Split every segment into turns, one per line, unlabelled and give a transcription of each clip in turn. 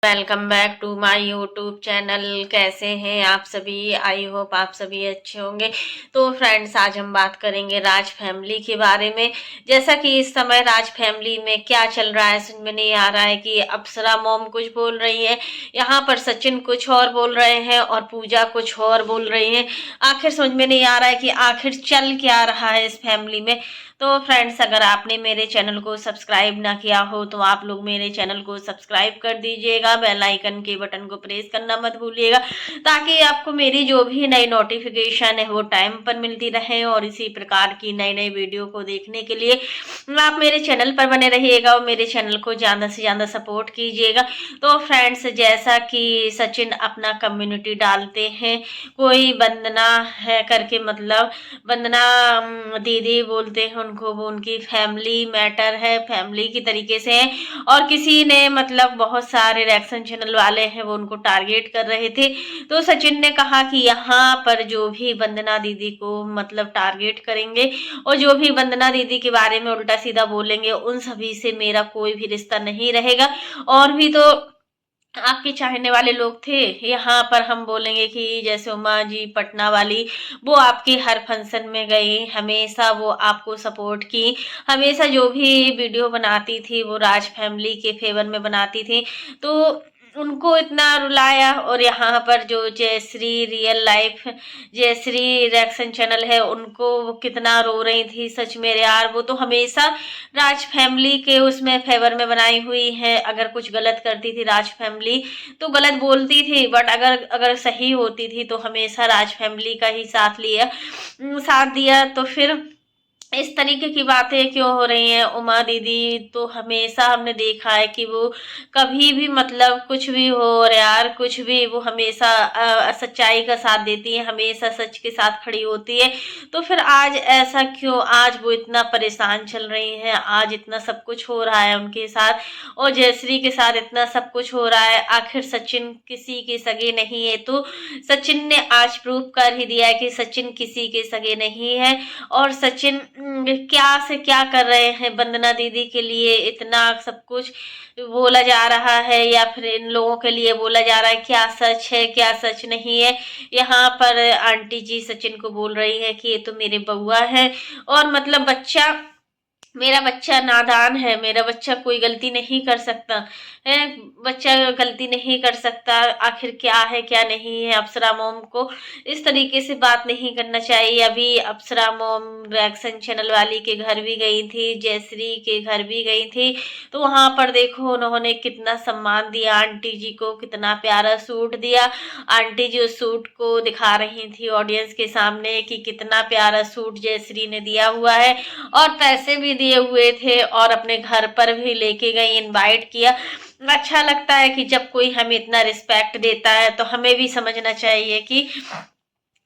Welcome back to my YouTube channel. कैसे हैं आप सभी? आई होप आप सभी अच्छे होंगे। तो फ्रेंड्स, आज हम बात करेंगे राज फैमिली के बारे में। जैसा कि इस समय राज फैमिली में क्या चल रहा है समझ में नहीं आ रहा है कि अप्सरा मॉम कुछ बोल रही है, यहाँ पर सचिन कुछ और बोल रहे हैं और पूजा कुछ और बोल रही है। आखिर समझ में नहीं आ रहा है कि आखिर चल क्या रहा है इस फैमिली में। तो फ्रेंड्स, अगर आपने मेरे चैनल को सब्सक्राइब ना किया हो तो आप लोग मेरे चैनल को सब्सक्राइब कर दीजिएगा, बेल आइकन के बटन को प्रेस करना मत भूलिएगा, ताकि आपको मेरी जो भी नई नोटिफिकेशन है वो टाइम पर मिलती रहे। और इसी प्रकार की नई नई वीडियो को देखने के लिए आप मेरे चैनल पर बने रहिएगा और मेरे चैनल को ज़्यादा से ज़्यादा सपोर्ट कीजिएगा। तो फ्रेंड्स, जैसा कि सचिन अपना कम्युनिटी डालते हैं, कोई वंदना है करके, मतलब वंदना दीदी बोलते हैं उनको, वो उनकी फैमिली मैटर है, फैमिली की तरीके से है। और किसी ने, मतलब बहुत सारे रिएक्शन चैनल वाले हैं, वो उनको टारगेट कर रहे थे। तो सचिन ने कहा कि यहाँ पर जो भी वंदना दीदी को मतलब टारगेट करेंगे और जो भी वंदना दीदी के बारे में उल्टा सीधा बोलेंगे, उन सभी से मेरा कोई भी रिश्ता नहीं रहेगा। और भी तो आपके चाहने वाले लोग थे, यहाँ पर हम बोलेंगे कि जैसे उमा जी पटना वाली, वो आपके हर फंक्शन में गई, हमेशा वो आपको सपोर्ट की, हमेशा जो भी वीडियो बनाती थी वो राज फैमिली के फेवर में बनाती थी। तो उनको इतना रुलाया। और यहाँ पर जो Jayshree real life, Jayshree reaction channel है, उनको वो कितना रो रही थी। सच में यार, वो तो हमेशा राज फैमिली के उसमें फेवर में बनाई हुई है। अगर कुछ गलत करती थी राज फैमिली तो गलत बोलती थी, बट अगर अगर सही होती थी तो हमेशा राज फैमिली का ही साथ दिया। तो फिर इस तरीके की बातें क्यों हो रही हैं? उमा दीदी तो हमेशा हमने देखा है कि वो कभी भी, मतलब कुछ भी हो और यार कुछ भी, वो हमेशा सच्चाई का साथ देती है, हमेशा सच के साथ खड़ी होती है। तो फिर आज ऐसा क्यों? आज वो इतना परेशान चल रही हैं, आज इतना सब कुछ हो रहा है उनके साथ और जयश्री के साथ इतना सब कुछ हो रहा है। आखिर सचिन किसी के सगे नहीं है, तो सचिन ने आज प्रूव कर ही दिया है कि सचिन किसी के सगे नहीं है। और सचिन क्या से क्या कर रहे हैं वंदना दीदी के लिए, इतना सब कुछ बोला जा रहा है या फिर इन लोगों के लिए बोला जा रहा है, क्या सच है क्या सच नहीं है। यहाँ पर आंटी जी सचिन को बोल रही है कि ये तो मेरे बउआ है, और मतलब बच्चा, मेरा बच्चा नादान है, मेरा बच्चा कोई गलती नहीं कर सकता है, बच्चा गलती नहीं कर सकता। आखिर क्या है क्या नहीं है। अप्सरा मोम को इस तरीके से बात नहीं करना चाहिए। अभी अप्सरा मोम रिएक्शन चैनल वाली के घर भी गई थी, जयश्री के घर भी गई थी, तो वहां पर देखो उन्होंने कितना सम्मान दिया आंटी जी को, कितना प्यारा सूट दिया। आंटी जी उस सूट को दिखा रही थी ऑडियंस के सामने कि कितना प्यारा सूट जयश्री ने दिया हुआ है, और पैसे भी दिए हुए थे और अपने घर पर भी लेके गई, इनवाइट किया। अच्छा लगता है कि जब कोई हमें इतना रिस्पेक्ट देता है तो हमें भी समझना चाहिए कि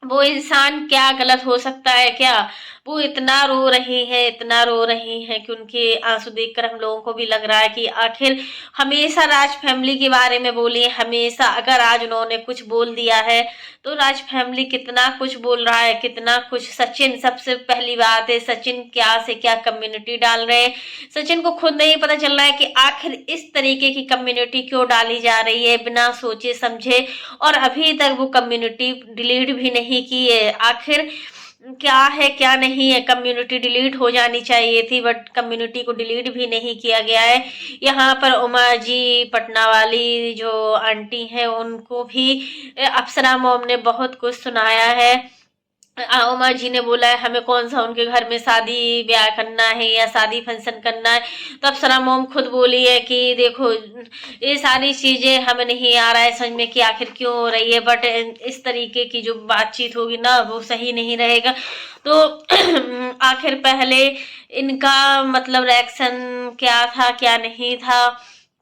वो इंसान क्या गलत हो सकता है क्या। वो इतना रो रही है, इतना रो रही है कि उनके आंसू देखकर हम लोगों को भी लग रहा है कि आखिर हमेशा राज फैमिली के बारे में बोली, हमेशा अगर आज उन्होंने कुछ बोल दिया है तो राज फैमिली कितना कुछ बोल रहा है, कितना कुछ। सचिन, सबसे पहली बात है, सचिन क्या से क्या कम्युनिटी डाल रहे हैं। सचिन को खुद नहीं पता चल रहा है कि आखिर इस तरीके की कम्युनिटी क्यों डाली जा रही है बिना सोचे समझे, और अभी तक वो कम्युनिटी डिलीट भी नहीं की है। आखिर क्या है क्या नहीं है। कम्युनिटी डिलीट हो जानी चाहिए थी, बट कम्युनिटी को डिलीट भी नहीं किया गया है। यहाँ पर उमा जी पटना वाली जो आंटी हैं, उनको भी अप्सरा मोम ने बहुत कुछ सुनाया है। उमा जी ने बोला है हमें कौन सा उनके घर में शादी ब्याह करना है या शादी फंक्शन करना है। तो अप्सरा मोम खुद बोली है कि देखो, ये सारी चीजें हमें नहीं आ रहा है समझ में कि आखिर क्यों हो रही है, बट इस तरीके की जो बातचीत होगी ना वो सही नहीं रहेगा। तो आखिर पहले इनका मतलब रिएक्शन क्या था क्या नहीं था,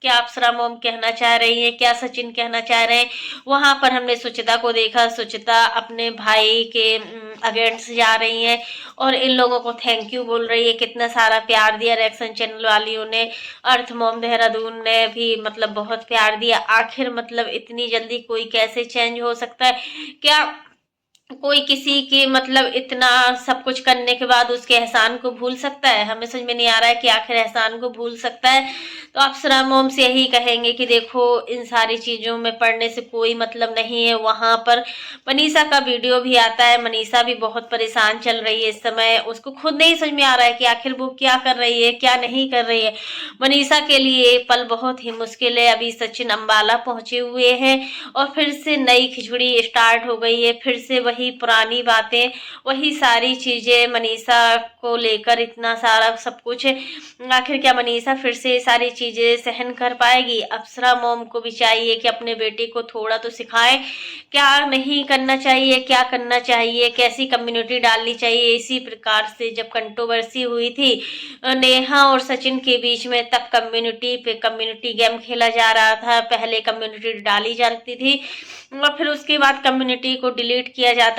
क्या अप्सरा मोम कहना चाह रही है, क्या सचिन कहना चाह रहे हैं। वहां पर हमने सुचिता को देखा, सुचिता अपने भाई के अगेंस्ट जा रही है और इन लोगों को थैंक यू बोल रही है, कितना सारा प्यार दिया रिएक्शन चैनल वालियों ने। अर्थ मोम देहरादून ने भी मतलब बहुत प्यार दिया। आखिर मतलब इतनी जल्दी कोई कैसे चेंज हो सकता है क्या? कोई किसी के मतलब इतना सब कुछ करने के बाद उसके एहसान को भूल सकता है? हमें समझ में नहीं आ रहा है कि आखिर एहसान को भूल सकता है। तो अप्सरा मोम से यही कहेंगे कि देखो, इन सारी चीज़ों में पड़ने से कोई मतलब नहीं है। वहाँ पर मनीषा का वीडियो भी आता है, मनीषा भी बहुत परेशान चल रही है इस समय। उसको खुद नहीं समझ में आ रहा है कि आखिर वो क्या कर रही है, क्या नहीं कर रही है। मनीषा के लिए ये पल बहुत ही मुश्किल है। अभी सचिन अम्बाला पहुँचे हुए हैं और फिर से नई खिचड़ी स्टार्ट हो गई है। फिर से वही पुरानी बातें, वही सारी चीज़ें मनीषा को लेकर इतना सारा सब कुछ। आखिर क्या मनीषा फिर से सारी चीज़ें सहन कर पाएगी? अप्सरा मोम को भी चाहिए कि अपने बेटे को थोड़ा तो सिखाए, क्या नहीं करना चाहिए, क्या करना चाहिए, कैसी कम्युनिटी डालनी चाहिए। इसी प्रकार से जब कंट्रोवर्सी हुई थी नेहा और सचिन के बीच में, तब कम्युनिटी पे कम्युनिटी गेम खेला जा रहा था। पहले कम्युनिटी डाली जाती थी और फिर उसके बाद कम्युनिटी को डिलीट किया जाता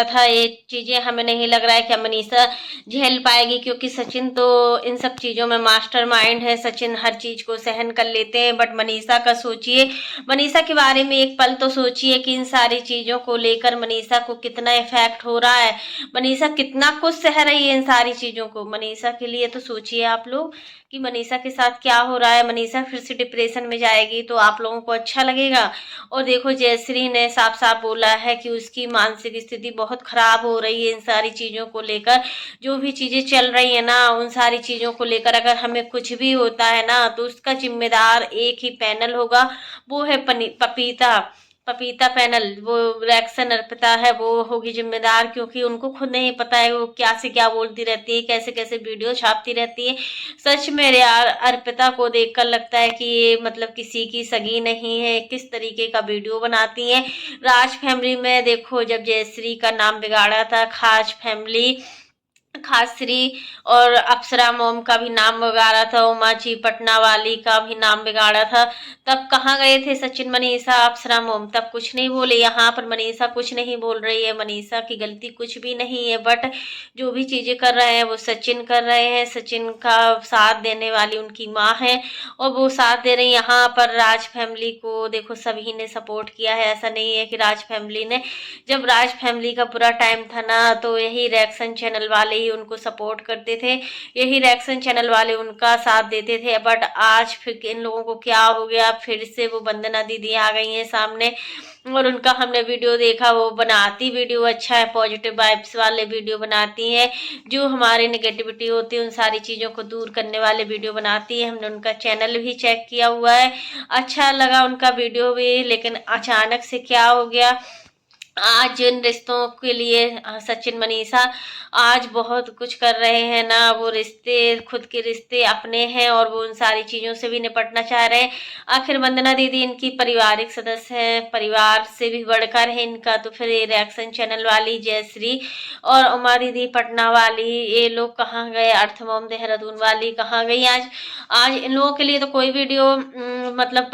था। ये चीज़ें हमें नहीं लग रहा है कि मनीषा झेल पाएगी, क्योंकि सचिन तो इन सब चीज़ों में मास्टरमाइंड है। सचिन हर चीज़ को सहन कर लेते हैं, बट मनीषा का सोचिए, मनीषा के बारे में एक पल तो सोचिए कि इन सारी चीज़ों को लेकर मनीषा को कितना इफेक्ट हो रहा है। मनीषा कितना कुछ सह रही है इन सारी चीज़ों को। मनीषा के लिए तो सोचिए आप लोग कि मनीषा के साथ क्या हो रहा है। मनीषा फिर से डिप्रेशन में जाएगी तो आप लोगों को अच्छा लगेगा? और देखो, जयश्री ने साफ साफ बोला है कि उसकी मानसिक स्थिति बहुत खराब हो रही है इन सारी चीज़ों को लेकर। जो भी चीज़ें चल रही है ना, उन सारी चीज़ों को लेकर अगर हमें कुछ भी होता है ना, तो उसका जिम्मेदार एक ही पैनल होगा, वो है पपीता पपीता पैनल। वो रिएक्शन अर्पिता है, वो होगी जिम्मेदार, क्योंकि उनको खुद नहीं पता है वो क्या से क्या बोलती रहती है, कैसे कैसे वीडियो छापती रहती है। सच में यार, अर्पिता को देखकर लगता है कि ये मतलब किसी की सगी नहीं है। किस तरीके का वीडियो बनाती है। राज फैमिली में देखो, जब जयश्री का नाम बिगाड़ा था, खासरी और अप्सरा मोम का भी नाम बिगाड़ा था, उमाची पटना वाली का भी नाम बिगाड़ा था, तब कहाँ गए थे सचिन, मनीषा, अप्सरा मोम? तब कुछ नहीं बोले। यहाँ पर मनीषा कुछ नहीं बोल रही है, मनीषा की गलती कुछ भी नहीं है, बट जो भी चीज़ें कर रहे हैं वो सचिन कर रहे हैं। सचिन का साथ देने वाली उनकी माँ है और वो साथ दे रही। यहाँ पर राज फैमिली को देखो, सभी ने सपोर्ट किया है। ऐसा नहीं है कि राज फैमिली ने, जब राज फैमिली का पूरा टाइम था ना, तो यही रिएक्शन चैनल वाले ही उनको सपोर्ट करते थे, यही रिएक्शन चैनल वाले उनका साथ देते थे। बट आज फिर इन लोगों को क्या हो गया, फिर से वो वंदना दीदी आ गई हैं सामने और उनका हमने वीडियो देखा। वो बनाती वीडियो अच्छा है, पॉजिटिव वाइब्स वाले वीडियो बनाती हैं, जो हमारी नेगेटिविटी होती है उन सारी चीज़ों को दूर करने वाले वीडियो बनाती है। हमने उनका चैनल भी चेक किया हुआ है, अच्छा लगा उनका वीडियो भी। लेकिन अचानक से क्या हो गया, आज जिन रिश्तों के लिए सचिन मनीषा आज बहुत कुछ कर रहे हैं ना, वो रिश्ते खुद के रिश्ते अपने हैं और वो उन सारी चीज़ों से भी निपटना चाह रहे हैं। आखिर वंदना दीदी इनकी पारिवारिक सदस्य है, परिवार से भी बढ़कर है इनका। तो फिर ये रिएक्शन चैनल वाली जयश्री और उमा दीदी पटना वाली, ये लोग कहाँ गए? अर्थमोम देहरादून वाली कहाँ गई? आज आज इन लोगों के लिए तो कोई वीडियो मतलब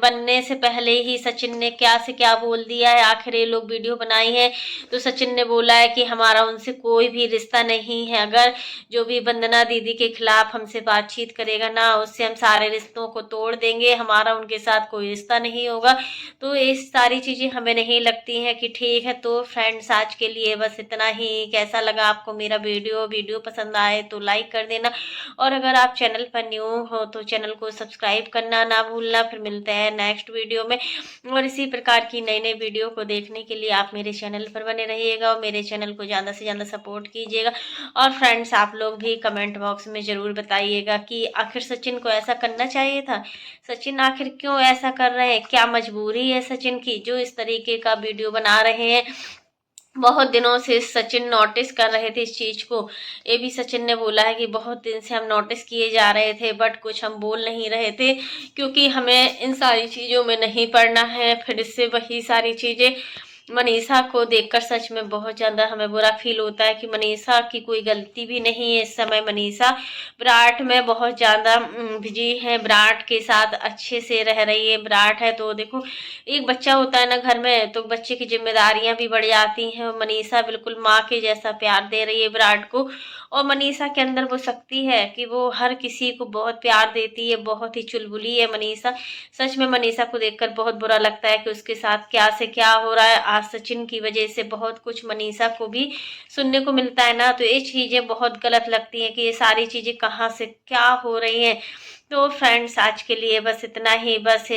बनने से पहले ही सचिन ने क्या से क्या बोल दिया है। आखिर ये लोग वीडियो बनाई है तो सचिन ने बोला है कि हमारा उनसे कोई भी रिश्ता नहीं है। अगर जो भी वंदना दीदी के खिलाफ हमसे बातचीत करेगा ना, उससे हम सारे रिश्तों को तोड़ देंगे, हमारा उनके साथ कोई रिश्ता नहीं होगा। तो ये सारी चीज़ें हमें नहीं लगती हैं कि ठीक है। तो फ्रेंड्स, आज के लिए बस इतना ही। कैसा लगा आपको मेरा वीडियो पसंद आए तो लाइक कर देना, और अगर आप चैनल पर न्यू हो तो चैनल को सब्सक्राइब करना ना भूलना। फिर मिलते हैं नेक्स्ट वीडियो में, और इसी प्रकार की नई नई वीडियो को देखने के लिए आप मेरे चैनल पर बने रहिएगा और मेरे चैनल को ज़्यादा से ज़्यादा सपोर्ट कीजिएगा। और फ्रेंड्स, आप लोग भी कमेंट बॉक्स में ज़रूर बताइएगा कि आखिर सचिन को ऐसा करना चाहिए था। सचिन आखिर क्यों ऐसा कर रहे हैं? क्या मजबूरी है सचिन की जो इस तरीके का वीडियो बना रहे हैं? बहुत दिनों से सचिन नोटिस कर रहे थे इस चीज़ को। ये भी सचिन ने बोला है कि बहुत दिन से हम नोटिस किए जा रहे थे, बट कुछ हम बोल नहीं रहे थे क्योंकि हमें इन सारी चीज़ों में नहीं पड़ना है। फिर से वही सारी चीज़ें, मनीषा को देखकर सच में बहुत ज़्यादा हमें बुरा फील होता है कि मनीषा की कोई गलती भी नहीं है। इस समय मनीषा विराट में बहुत ज़्यादा बिजी है, विराट के साथ अच्छे से रह रही है। विराट है तो देखो, एक बच्चा होता है ना घर में, तो बच्चे की जिम्मेदारियां भी बढ़ जाती हैं। मनीषा बिल्कुल माँ के जैसा प्यार दे रही है विराट को, और मनीषा के अंदर वो शक्ति है कि वो हर किसी को बहुत प्यार देती है, बहुत ही चुलबुली है मनीषा। सच में मनीषा को देखकर बहुत बुरा लगता है कि उसके साथ क्या से क्या हो रहा है। आज सचिन की वजह से बहुत कुछ मनीषा को भी सुनने को मिलता है ना, तो ये चीजें बहुत गलत लगती हैं कि ये सारी चीजें कहाँ से क्या हो रही हैं। तो फ्रेंड्स, आज के लिए बस इतना ही। बस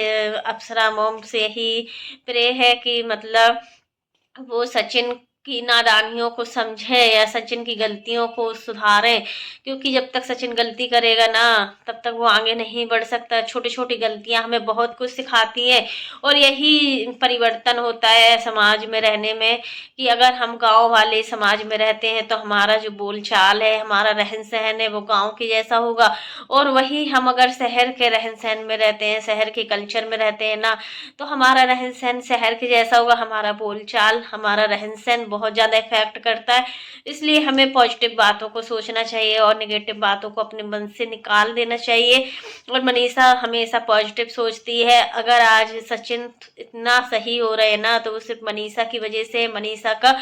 अप्सरा मॉम से ही प्रे है कि मतलब वो सचिन की नादानियों को समझे या सचिन की गलतियों को सुधारे, क्योंकि जब तक सचिन गलती करेगा ना तब तक वो आगे नहीं बढ़ सकता। छोटी छोटी गलतियां हमें बहुत कुछ सिखाती है और यही परिवर्तन होता है समाज में रहने में, कि अगर हम गांव वाले समाज में रहते हैं तो हमारा जो बोलचाल है, हमारा रहन सहन है वो गांव के जैसा होगा। और वही हम अगर शहर के रहन सहन में रहते हैं, शहर के कल्चर में रहते हैं ना, तो हमारा रहन सहन शहर के जैसा होगा। हमारा बोलचाल, हमारा रहन सहन बहुत ज़्यादा इफेक्ट करता है। इसलिए हमें पॉजिटिव बातों को सोचना चाहिए और निगेटिव बातों को अपने मन से निकाल देना चाहिए। और मनीषा हमेशा पॉजिटिव सोचती है। अगर आज सचिन इतना सही हो रहे हैं ना तो वो सिर्फ मनीषा की वजह से, मनीषा का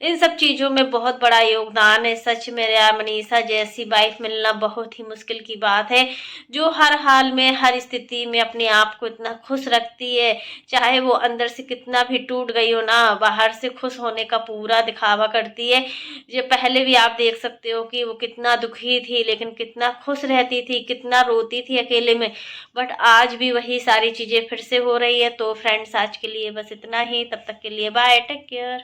इन सब चीज़ों में बहुत बड़ा योगदान है। सच में यार, मनीषा जैसी वाइफ मिलना बहुत ही मुश्किल की बात है, जो हर हाल में, हर स्थिति में अपने आप को इतना खुश रखती है। चाहे वो अंदर से कितना भी टूट गई हो ना, बाहर से खुश होने का पूरा दिखावा करती है। ये पहले भी आप देख सकते हो कि वो कितना दुखी थी लेकिन कितना खुश रहती थी, कितना रोती थी अकेले में। बट आज भी वही सारी चीजें फिर से हो रही है। तो फ्रेंड्स, आज के लिए बस इतना ही। तब तक के लिए बाय, टेक केयर।